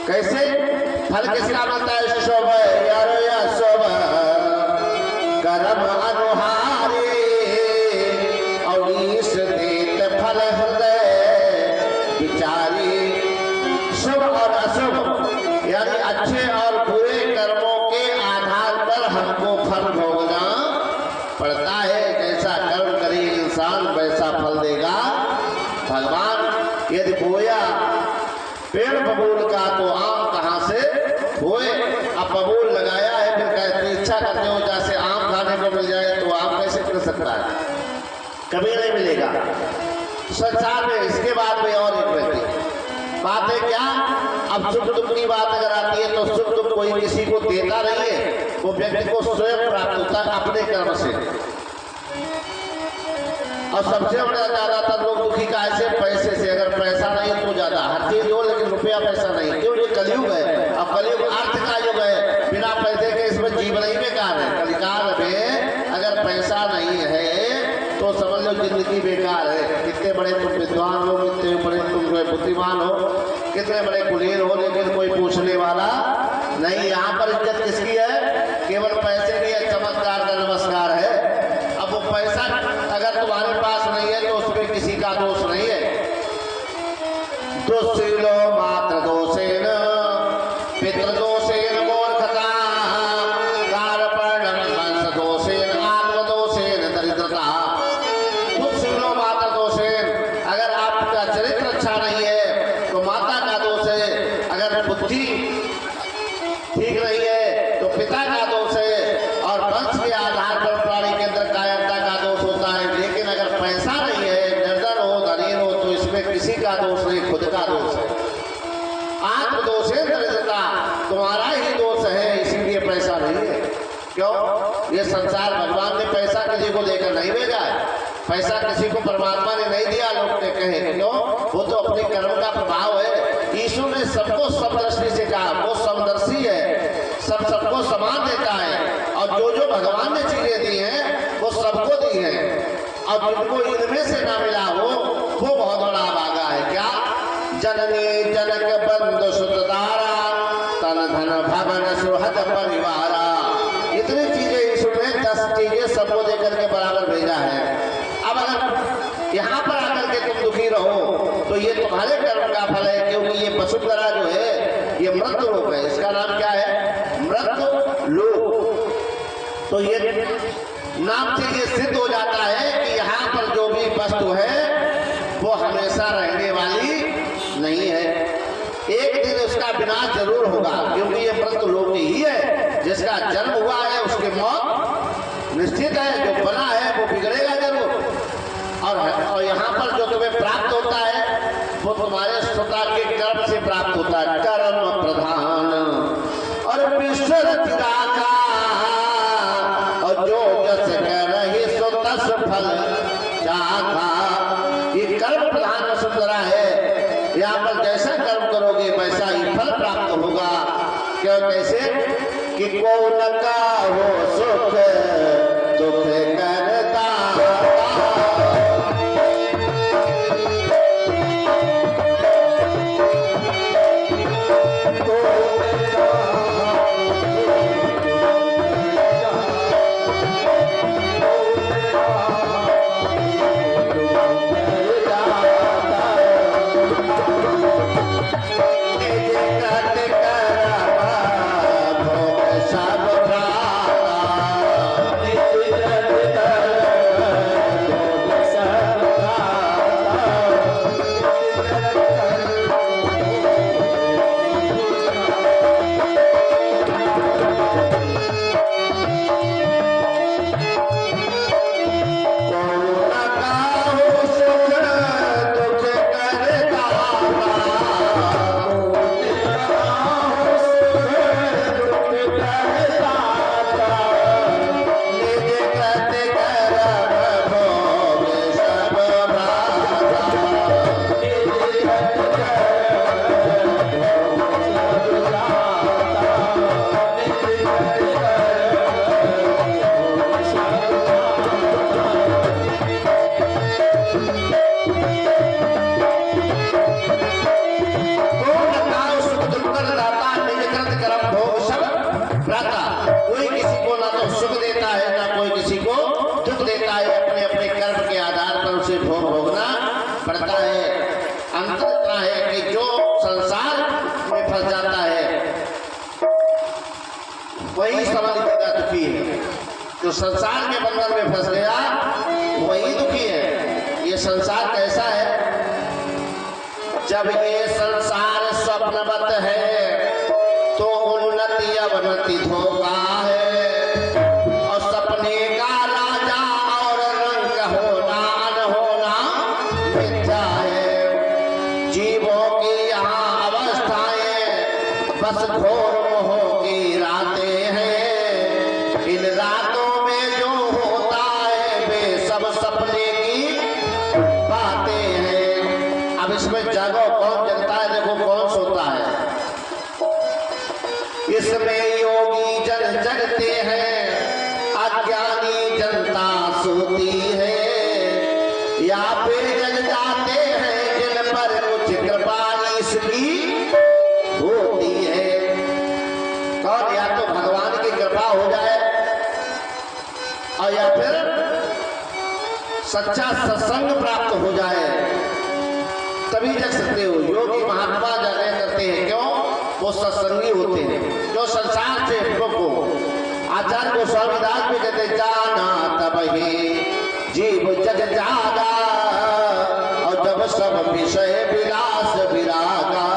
कैसे फल किसका मिलता है? शुभ यार या शुभ कर्म अनुहारे और ईश देत फल हृदय विचारी। शुभ और अशुभ यानी अच्छे और बुरे कर्मों के आधार पर हमको फल भोगना पड़ता है। जैसा कर्म करे इंसान वैसा फल देगा भगवान। यदि बोया पेड़ बबूल का तो आम कहाँ से होए? अब बबूल लगाया है, फिर कहते इच्छा करते हो जैसे आम खाने को मिल जाए, तो आम कैसे मिल सकता है? कभी नहीं मिलेगा संसार में। इसके बाद में और एक व्यक्ति बात है क्या? अब सुख दुख की बात अगर आती है तो सुख दुख कोई किसी को देता नहीं है, वो व्यक्ति को स्वयं प्राप्त होता है अपने कर्म से। और सबसे बड़ा ज्यादातर लोग दुखी का ऐसे पैसे से। अगर पैसा नहीं तो ज्यादा हर चीज हो, लेकिन रुपया पैसा नहीं। क्यों? ये कलयुग है। अब कलयुग अर्थ का युग है, बिना पैसे के इसमें जीवन ही बेकार है। कलिकाल में अगर पैसा नहीं है तो समझ लो जिंदगी बेकार है। कितने बड़े तुम विद्वान हो, कितने बड़े तुम बुद्धिमान हो, कितने बड़े कुलीन हो, लेकिन कोई पूछने वाला नहीं। यहाँ पर इज्जत किसकी है? केवल पैसे की है, चमत्कार का नमस्कार है। अब वो पैसा अगर तुम्हारे पास नहीं है तो उसमें किसी का दोष नहीं है। दुःशीलो मात्र दोषेन पितृदोषेन मूर्खता, कारपर्णं वंश दोषेन आत्मदोषेन दरिद्रता। दुःशीलो मात्र दोषेन, अगर आपका चरित्र अच्छा नहीं है तो माता का दोष है। अगर बुद्धि ठीक नहीं है तो पिता का दोष है। और वंश के आधार पर प्राणी के अंदर कायरता का दोष होता है। लेकिन अगर पैसा नहीं है, निर्धन हो, धनीन हो, तो इसमें किसी का दोष नहीं, खुद का दोष है। आत्मदोष है, दरिद्रता तुम्हारा ही दोष है, इसीलिए पैसा नहीं है। क्यों? ये संसार भगवान ने पैसा किसी को देकर नहीं भेजा है। पैसा किसी को परमात्मा ने नहीं दिया, लोग ने कहे। क्यों? वो तो अपने कर्म का प्रभाव है। ईश्वर ने सबको समदृष्टि से कहा, वो समदर्शी है, सबको समान देता है। और जो भगवान ने चीजें दी हैं वो सबको दी हैं। और जिनको इनमें से ना मिला हो वो बहुत बड़ा भागा है। क्या? जननी जनक बंधु सुतदारा, तन धन भवन सुहद परिवारा। इतनी चीजें ईश्वर ने 10 चीजें सबको देकर के बराबर भेजा है। अब अगर यहाँ पर आकर के तुम दुखी रहो तो ये तुम्हारे कर्म का फल है। क्योंकि ये वसुंधरा जो है ये मृत्यु लोक है। इसका नाम क्या है? मृत्यु लोक। तो ये नाम से ये सिद्ध हो जाता है कि यहाँ पर जो भी वस्तु है वो हमेशा रहने वाली नहीं है। एक दिन उसका विनाश जरूर होगा, क्योंकि ये मृत्यु लोक ही है। जिसका जन्म हुआ है उसकी मौत निश्चित है, जो बना है वो बिगड़ेगा जरूर। और यहाँ पर जो तुम्हें प्राप्त होता है वो तुम्हारे स्वतः के कर्म से प्राप्त होता है। कर्म प्रधान और विश्व करहि सो तस फल चाखा। ये कर्म प्रधान वसुंधरा है। यहाँ पर जैसा कर्म करोगे वैसा ही फल प्राप्त होगा। क्यों कैसे कि को न हो सुख दुख करता। कोई किसी को ना तो सुख देता है ना कोई किसी को दुख देता है। अपने अपने कर्म के आधार पर उसे भोग भोगना पड़ता है। अंतर इतना है कि जो संसार में फंस जाता है वही समझ लीजिएगा दुखी है। जो संसार के बंधन में फंस गया वही दुखी है। ये संसार कैसा है? जब ये संसार स्वप्नवत है तो उन्नति अवनति धोखा है। और सपने का राजा और रंग होना अनहोना मिथ्या है। जीवों की यहाँ अवस्थाएं बस घोर मोहों की रातें हैं। इन रातों में जो होता है वे सब सपने की बातें हैं। अब इसमें जागो, कौन जगता है? देखो कौन सोता है। इसमें योगी जन जगते हैं, अज्ञानी जनता सोती है। या फिर जग जाते हैं जिन पर कुछ कृपा इसकी होती है। कौन? या तो भगवान की कृपा हो जाए और या फिर सच्चा सत्संग प्राप्त हो जाए, तभी जग सकते हो। योगी महात्मा जाने करते हैं। क्यों? वो सत्संगी होते हैं जो संसार से विमुख हो। आचार्य गोस्वामी दास भी कहते जाना तब ही जीव जग जागा और जब सब विषय विलास विरागा।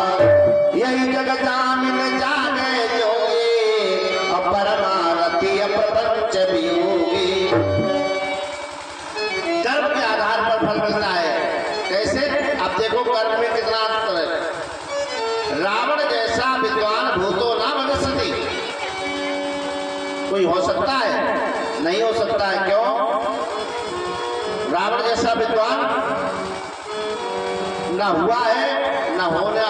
यही जग जामिन जागे जोगी और परमारती प्रपंच वियोगी। कर्म के आधार पर फल मिलता है। कैसे? अब देखो कर्म में कितना अंतर है। रावण जैसा विद्वान भूतो ना मनुष्यति कोई हो सकता है? नहीं हो सकता है। क्यों? रावण जैसा विद्वान ना हुआ है, ना होना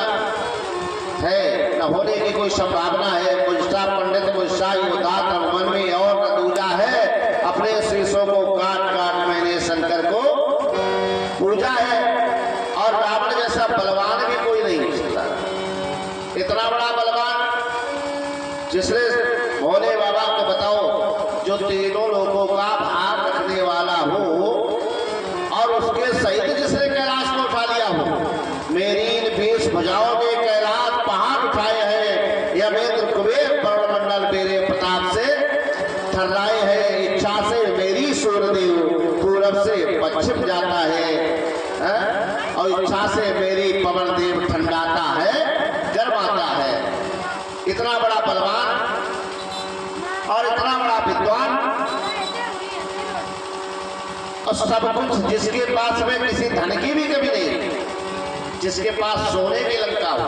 है, ना होने की कोई संभावना है। कोई सा पंडित, कोई सा योद्धा मन में और न दूजा है। अपने शीशों को काट काट मैंने शंकर को पूजा है। और रावण जैसा बलवान भी कोई नहीं हो सकता। इतना बड़ा बलवान जिसने भोले बाबा को बताओ जो तीनों लोगों का भार रखने वाला हो और उसके सहित जिसने कैलाश को उठा लिया हो। मेरी इन 20 भुजाओं ने कैलाश पहाड़ उठाए हैं। यमेंद्र कुबेर वर्णमंडल मेरे प्रताप से थर्राए हैं। इच्छा से मेरी सूर्यदेव पूरब से पश्चिम जाता है और इच्छा से मेरी पवन देव ठंडाता है, गर्माता है। इतना बड़ा बलवान और इतना बड़ा विद्वान और सब कुछ जिसके पास में किसी धन की भी कमी नहीं, जिसके पास सोने की लंका हो।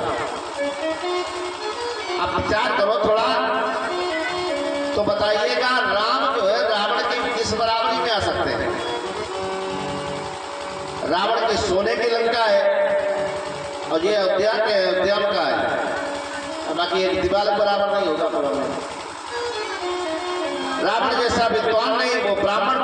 आप विचार करो थोड़ा तो बताइएगा, राम जो है रावण की इस बराबरी में आ सकते हैं। रावण के सोने की लंका है और ये उद्यान का है, बाकी एक दीवार बराबर नहीं होगा। रावण जैसा विद्वान नहीं, वो ब्राह्मण